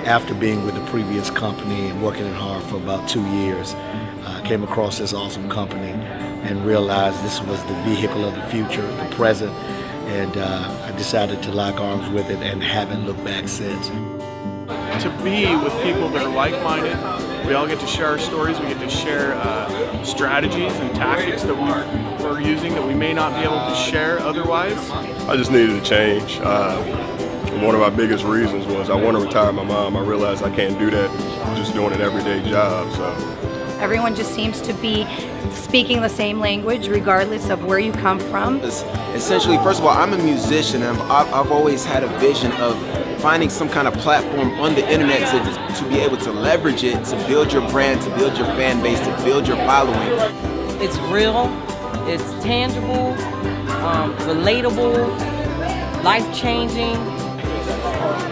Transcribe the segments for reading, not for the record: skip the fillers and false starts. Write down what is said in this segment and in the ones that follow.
after being with the previous company and working at Hard for about 2 years, I came across this awesome company and realized this was the vehicle of the future, the present, and I decided to lock arms with it and haven't looked back since. To be with people that are like-minded, we all get to share our stories, we get to share strategies and tactics that we're using that we may not be able to share otherwise. I just needed a change. One of my biggest reasons was I want to retire my mom. I realized I can't do that just doing an everyday job. So everyone just seems to be speaking the same language regardless of where you come from. Essentially, first of all, I'm a musician, and I've always had a vision of finding some kind of platform on the internet to be able to leverage it, to build your brand, to build your fan base, to build your following. It's real, it's tangible, relatable, life-changing.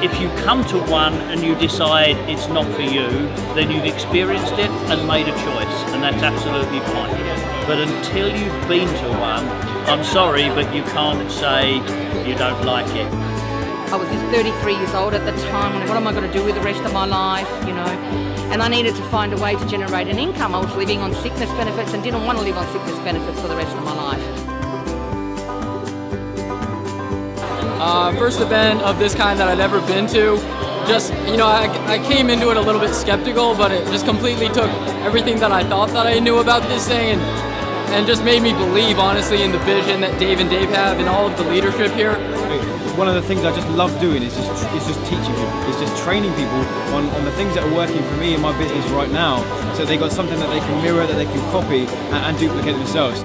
If you come to one and you decide it's not for you, then you've experienced it and made a choice, and that's absolutely fine. But until you've been to one, I'm sorry, but you can't say you don't like it. I was 33 years old at the time, and what am I going to do with the rest of my life, you know? And I needed to find a way to generate an income. I was living on sickness benefits and didn't want to live on sickness benefits for the rest of my life. First event of this kind that I'd ever been to. Just, you know, I came into it a little bit skeptical, but it just completely took everything that I thought that I knew about this thing and just made me believe, honestly, in the vision that Dave and Dave have and all of the leadership here. One of the things I just love doing is just teaching people. It's just training people on the things that are working for me in my business right now, so they got something that they can mirror, that they can copy and duplicate themselves.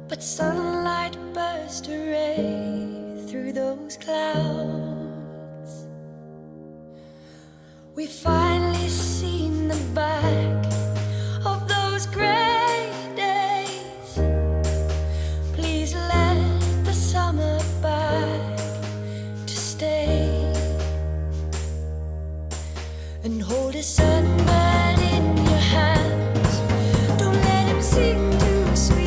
But sunlight burst a ray through those clouds. We finally seen the back of those gray days. Please let the summer back to stay and hold a sunbird in your hands. Don't let him sing too sweet.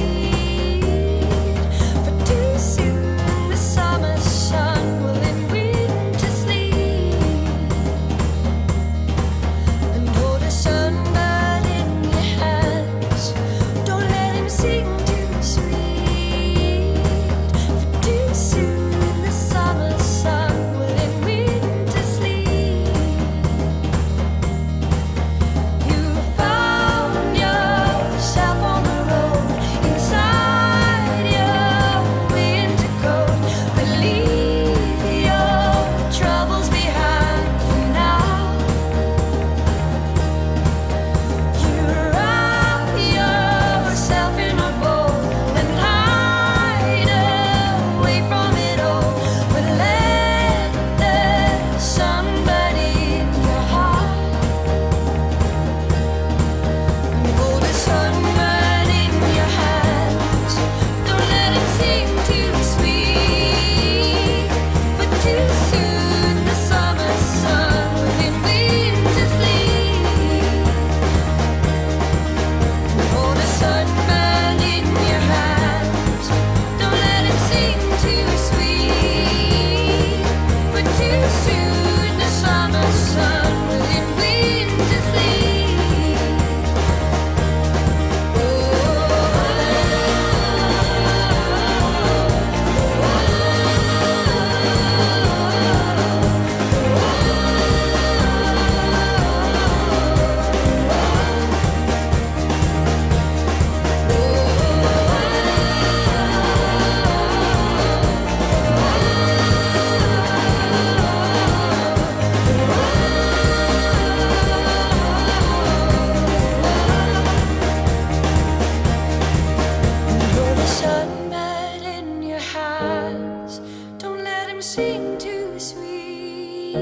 Sing too sweet,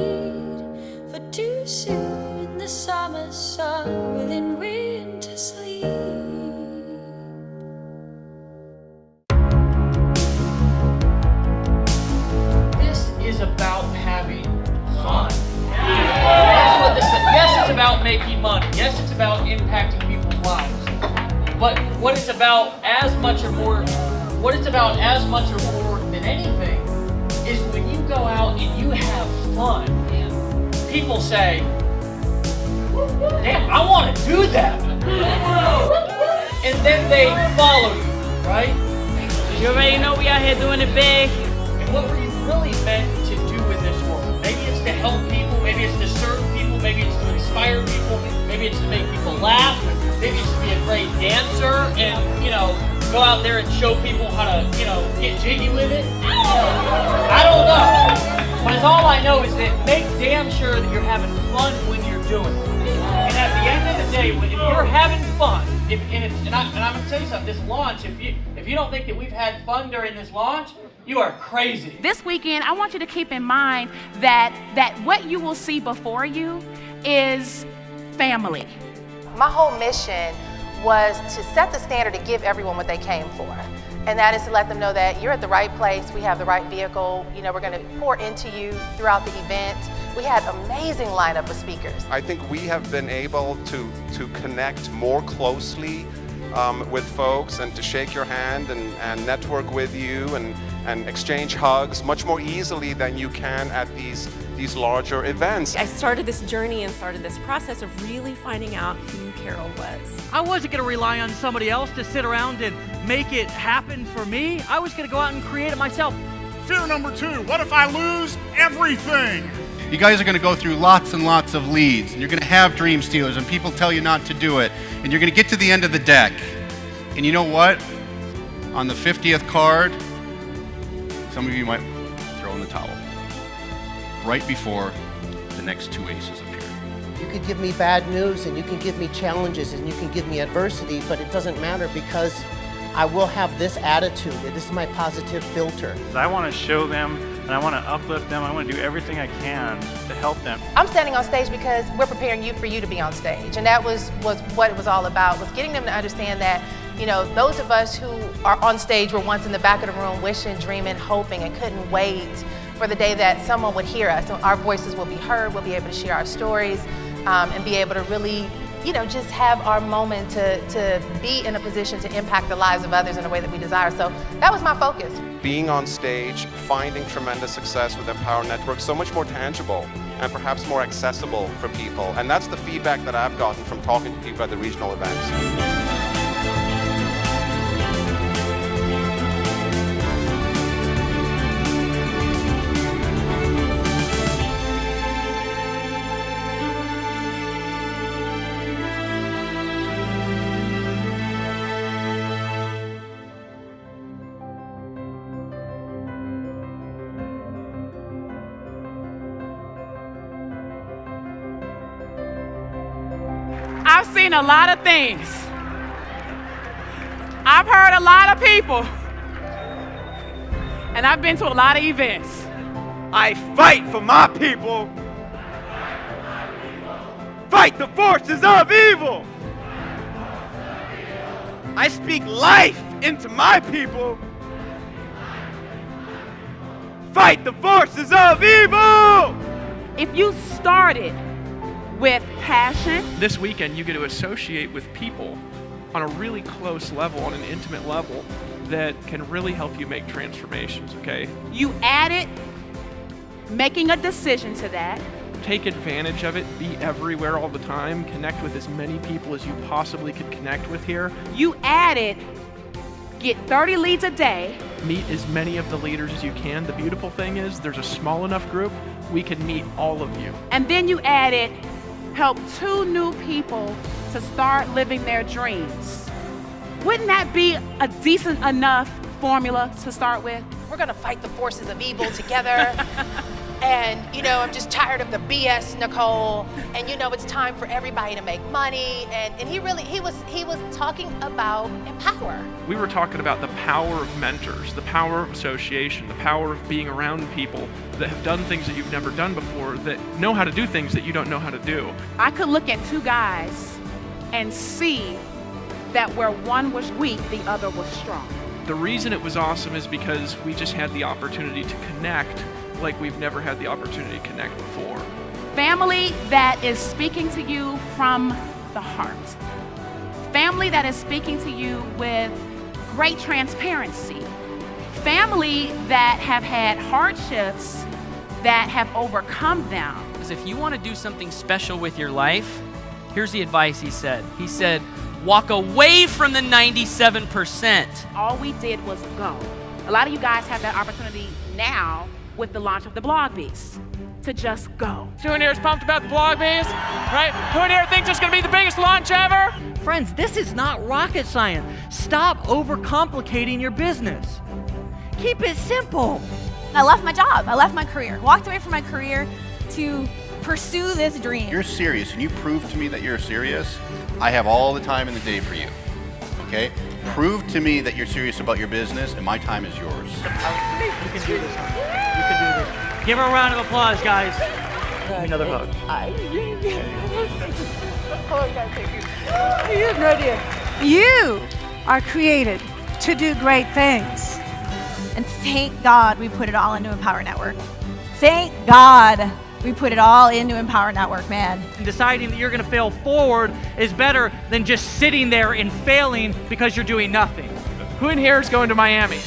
for too soon the summer sun will in winter sleep. This is about having fun. Yes, it's about making money. Yes, it's about impacting people's lives. But what it's about as much or more what it's about as much or more than anything is when you go out and you have fun, people say, damn, I want to do that. And then they follow you, right? You already know we out here doing it big. And what were you really meant to do in this world? Maybe it's to help people, maybe it's to serve people, maybe it's to inspire people, maybe it's to make people laugh, maybe it's to be a great dancer and, you know, go out there and show people how to, you know, get jiggy with it. I don't know. But all I know is that make damn sure that you're having fun when you're doing it. And at the end of the day, if you're having fun, and I'm going to tell you something, this launch, if you don't think that we've had fun during this launch, you are crazy. This weekend, I want you to keep in mind that what you will see before you is family. My whole mission was to set the standard to give everyone what they came for. And that is to let them know that you're at the right place, we have the right vehicle, you know, we're going to pour into you throughout the event. We had an amazing lineup of speakers. I think we have been able to connect more closely with folks and to shake your hand and network with you and exchange hugs much more easily than you can at these larger events. I started this journey and started this process of really finding out who Carol was. I wasn't going to rely on somebody else to sit around and make it happen for me. I was going to go out and create it myself. Fear number 2, what if I lose everything? You guys are going to go through lots and lots of leads, and you're going to have dream stealers, and people tell you not to do it, and you're going to get to the end of the deck. And you know what? On the 50th card, some of you might throw in the towel right before the next 2 aces appear. You could give me bad news, and you can give me challenges, and you can give me adversity, but it doesn't matter because I will have this attitude. This is my positive filter. I want to show them, and I want to uplift them. I want to do everything I can to help them. I'm standing on stage because we're preparing you for you to be on stage. And that was what it was all about, was getting them to understand that, you know, those of us who are on stage were once in the back of the room wishing, dreaming, hoping, and couldn't wait for the day that someone would hear us. Our voices will be heard, we'll be able to share our stories, and be able to really, you know, just have our moment to be in a position to impact the lives of others in a way that we desire. So that was my focus. Being on stage, finding tremendous success with Empower Network, so much more tangible and perhaps more accessible for people. And that's the feedback that I've gotten from talking to people at the regional events. I've seen a lot of things. I've heard a lot of people. And I've been to a lot of events. I fight for my people. Fight the forces of evil. I speak life into my people. Fight the forces of evil. If you started with passion. This weekend, you get to associate with people on a really close level, on an intimate level, that can really help you make transformations, okay? You added making a decision to that. Take advantage of it, be everywhere all the time, connect with as many people as you possibly could connect with here. You added get 30 leads a day. Meet as many of the leaders as you can. The beautiful thing is there's a small enough group, we can meet all of you. And then you added help 2 new people to start living their dreams. Wouldn't that be a decent enough formula to start with? We're gonna fight the forces of evil together. And, you know, I'm just tired of the BS, Nicole. And, you know, it's time for everybody to make money. And he was talking about empower. We were talking about the power of mentors, the power of association, the power of being around people that have done things that you've never done before, that know how to do things that you don't know how to do. I could look at 2 guys and see that where one was weak, the other was strong. The reason it was awesome is because we just had the opportunity to connect like we've never had the opportunity to connect before. Family that is speaking to you from the heart. Family that is speaking to you with great transparency. family that have had hardships that have overcome them. Because if you want to do something special with your life, here's the advice he said. He said, walk away from the 97%. All we did was go. A lot of you guys have that opportunity now with the launch of the Blog Beast to just go. Who in here is pumped about the Blog Beast? Right? Who in here thinks it's going to be the biggest launch ever? Friends, this is not rocket science. Stop overcomplicating your business. Keep it simple. I left my job. I left my career. Walked away from my career to pursue this dream. You're serious and you prove to me that you're serious, I have all the time in the day for you. Okay? Prove to me that you're serious about your business and my time is yours. You can do this. You can do this. Give her a round of applause, guys. Give me another hug. You have no idea. You are created to do great things. And thank God we put it all into Empower Network. Thank God we put it all into Empower Network, man. And deciding that you're going to fail forward is better than just sitting there and failing because you're doing nothing. Who in here is going to Miami?